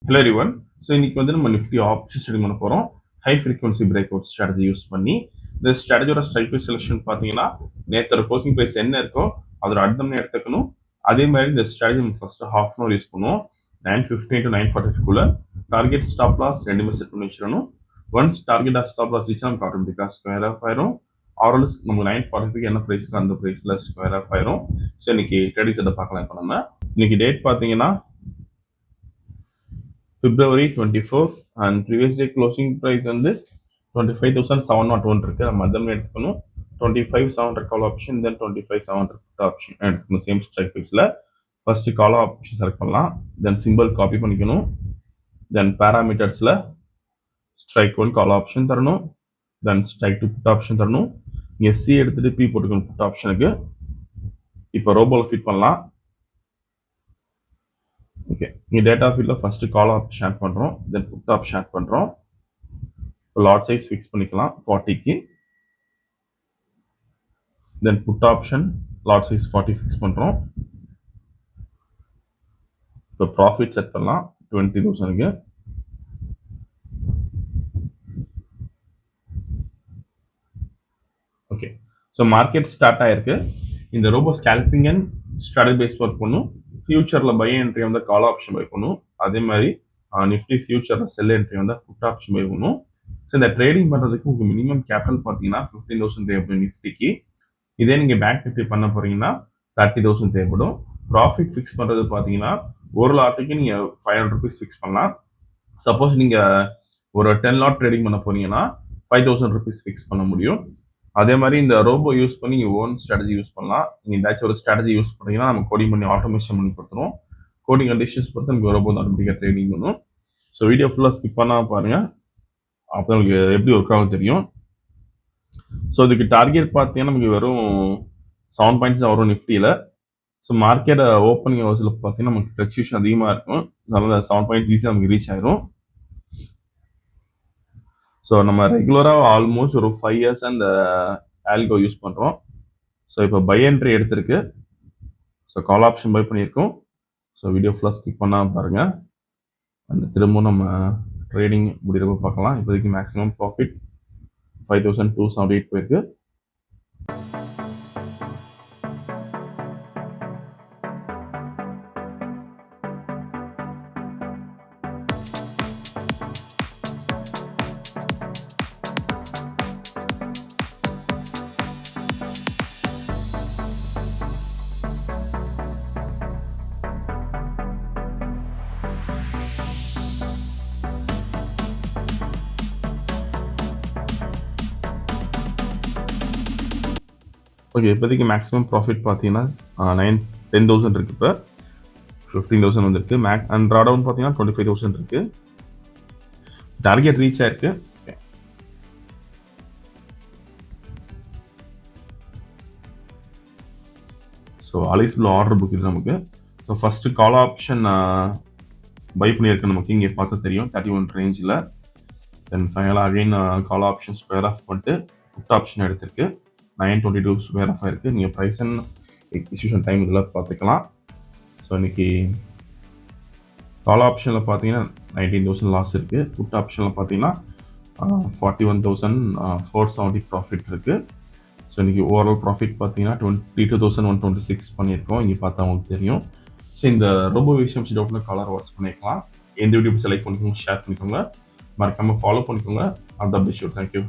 Hello everyone. So இன்னைக்கு வந்து நம்ம நிஃப்டி ஆப்ஷன் ஸ்டடி பண்ண போகிறோம். High frequency break out strategy use பண்ணி இந்த ஸ்ட்ராட்டஜியோட ஸ்ட்ரைக் ப்ரைஸ் செலெக்ஷன் பார்த்தீங்கன்னா நேற்று க்ளோசிங் ப்ரைஸ் என்ன இருக்கோ அதோட அடுத்த மணி எடுத்துக்கணும். அதே மாதிரி இந்த ஸ்ட்ராட்டஜி நம்ம first half an hour use பண்ணுவோம். 9:15 to 9:45 டார்கெட் ஸ்டாப் லாஸ் ரெண்டுமே செட் பண்ணி வச்சிடணும். Once target stop loss reach நமக்கு ஆட்டோமேட்டிக்காக ஸ்கொயர் ஆஃப் ஆயிரும். ஆர்எல்ஸ் நமக்கு 9:45 என்ன ப்ரைஸ்க்கு அந்த ப்ரைஸில் ஸ்கொயர் ஆஃப் ஆயிரும். ஸோ இன்னைக்கு ட்ரேடிங் செட்டை பார்க்கலாம். இப்போ நம்ம இன்னைக்கு டேட் பார்த்தீங்கன்னா February 24 and previous day closing price வந்து 25,701 இருக்கு. நம்ம அதே மாதிரி எடுத்துக்கணும். 25,700 கால் ஆப்ஷன் தென் 25,700 ஆப்ஷன் எடுத்துக்கணும். சேம் ஸ்ட்ரைக் ப்ரைஸில் ஃபர்ஸ்ட் கால் ஆப்ஷன் செலக்ட் பண்ணலாம். தென் சிம்பிள் காப்பி பண்ணிக்கணும். தென் பேராமீட்டர்ஸில் ஸ்ட்ரைக் ஒன் கால் ஆப்ஷன் தரணும். Then strike two put option தரணும். இங்கே சி எடுத்துட்டு பி போட்டுக்கணும் புட் ஆப்ஷனுக்கு. இப்போ ரோபோவில் ஃபிட் பண்ணலாம். ஓகே, இங்கே டேட்டா ஃபீல்டில் ஃபஸ்ட்டு கால் ஆப்ஷன் ஆட் பண்ணுறோம். தென் புட் ஆப்ஷன் ஆட் பண்ணுறோம். இப்போ லாட் சைஸ் ஃபிக்ஸ் பண்ணிக்கலாம் 40க்கு. Then put option lot size 40 fix பண்ணுறோம். இப்போ ப்ராஃபிட் செட் பண்ணலாம் 20,000க்கு. ஓகே, ஸோ மார்க்கெட் ஸ்டார்ட் ஆயிருக்கு. இந்த robo scalping and strategy base work பண்ணும். ஃபியூச்சரில் பை என்ட்ரி வந்து கால் ஆப்ஷன் பை பண்ணும். அதே மாதிரி நிஃப்டி ஃபியூச்சரில் செல் என்ட்ரி வந்து புட் ஆப்ஷன் பை பண்ணும். ஸோ இந்த ட்ரேடிங் பண்ணுறதுக்கு உங்களுக்கு மினிமம் கேபிட்டல் பார்த்தீங்கன்னா 15,000 தேவைப்படும் நிஃப்டிக்கு. இதே நீங்கள் பேங்க் நிஃப்டி பண்ண போகிறீங்கன்னா 30,000 தேவைப்படும். ப்ராஃபிட் ஃபிக்ஸ் பண்ணுறது பார்த்தீங்கன்னா ஒரு லாட்டுக்கு நீங்கள் 500 rupees ஃபிக்ஸ் பண்ணலாம். சப்போஸ் நீங்கள் ஒரு 10 லாட் ட்ரேடிங் பண்ண போறீங்கன்னா 5,000 rupees ஃபிக்ஸ் பண்ண முடியும். அதே மாதிரி இந்த ரோபோ யூஸ் பண்ணி நீங்கள் ஓன் ஸ்ட்ராட்டஜி யூஸ் பண்ணலாம். நீங்கள் ஏதாச்சும் ஒரு ஸ்ட்ராட்டஜி யூஸ் பண்ணீங்கன்னா நம்ம கோடிங் பண்ணி ஆட்டோமேஷன் பண்ணி கொடுத்துருவோம். கோடிங் கண்டிஷன்ஸ் பொறுத்து நமக்கு ரோபோ தான் ஆட்டோமேட்டிக்காக ட்ரேடிங் பண்ணும். ஸோ வீடியோ ஃபுல்லாக ஸ்கிப் பண்ணால் பாருங்கள், அப்போ உங்களுக்கு எப்படி ஒர்க் ஆகும் தெரியும். ஸோ இதுக்கு டார்கெட் பார்த்தீங்கன்னா நமக்கு வெறும் 7 பாயிண்ட்ஸ் தான் வரும் நிஃப்டியில். ஸோ மார்க்கெட் ஓப்பனிங் ஹவர்ஸில் பார்த்தீங்கன்னா நமக்கு ஃப்ளக்சுவேஷன் அதிகமாக இருக்கும். அதனால 7 பாயிண்ட்ஸ் ஈஸியாக நமக்கு ரீச் ஆயிரும். ஸோ நம்ம ரெகுலராக ஆல்மோஸ்ட் ஒரு 5 years அந்த ஆல்கோ யூஸ் பண்ணுறோம். ஸோ இப்போ பை என்ட்ரி எடுத்திருக்கு. ஸோ கால் ஆப்ஷன் பை பண்ணியிருக்கோம். ஸோ வீடியோ ஃபுல்லாக ஸ்கிப் பண்ணால் பாருங்கள். அந்த திரும்பவும் நம்ம ட்ரேடிங் முடிகிறப்ப பார்க்கலாம். இப்போதைக்கு மேக்ஸிமம் ப்ராஃபிட் 5,278 போயிருக்கு. ஓகே, இப்போதைக்கு மேக்ஸிமம் ப்ராஃபிட் பார்த்தீங்கன்னா 10,000 இருக்குது. இப்போ 15,000 வந்துருக்கு. அண்ட் ட்ரா டவுன் பார்த்தீங்கன்னா 25,000 இருக்குது. டார்கெட் ரீச் ஆயிருக்கு. ஸோ அலைஸ்பில் ஆர்டர் புக் இது நமக்கு. So first call option buy பண்ணியிருக்கு நமக்கு. இங்கே பார்த்தா தெரியும் 31 ரேஞ்சில். தென் ஃபைனலாக again call option square off பண்ணிட்டு புட் ஆப்ஷன் எடுத்திருக்கு. 922 ஸ்கொயர் ஆஃப் ஆயிருக்கு. நீங்கள் ப்ரைஸ் அண்ட் எக்ஸிக்யூஷன் டைம் இதில் பார்த்துக்கலாம். ஸோ இன்னைக்கு கால் ஆப்ஷனில் பார்த்தீங்கன்னா 19,000 லாஸ் இருக்குது. புட் ஆப்ஷனில் பார்த்தீங்கன்னா 41,470 ப்ராஃபிட் இருக்குது. ஸோ இன்னைக்கு ஓவரால் ப்ராஃபிட் பார்த்தீங்கன்னா 22,126 பண்ணியிருக்கோம். இங்கே பார்த்தா உங்களுக்கு தெரியும். ஸோ இந்த ரொம்ப விஷயம் டவுட்ல கலர் வாட்ச் பண்ணிக்கலாம். எந்த வீடியோ செலக்ட் பண்ணிக்கோங்க, ஷேர் பண்ணிக்கோங்க, மறக்காமல் ஃபாலோ பண்ணிக்கோங்க. All the best. தேங்க்யூ.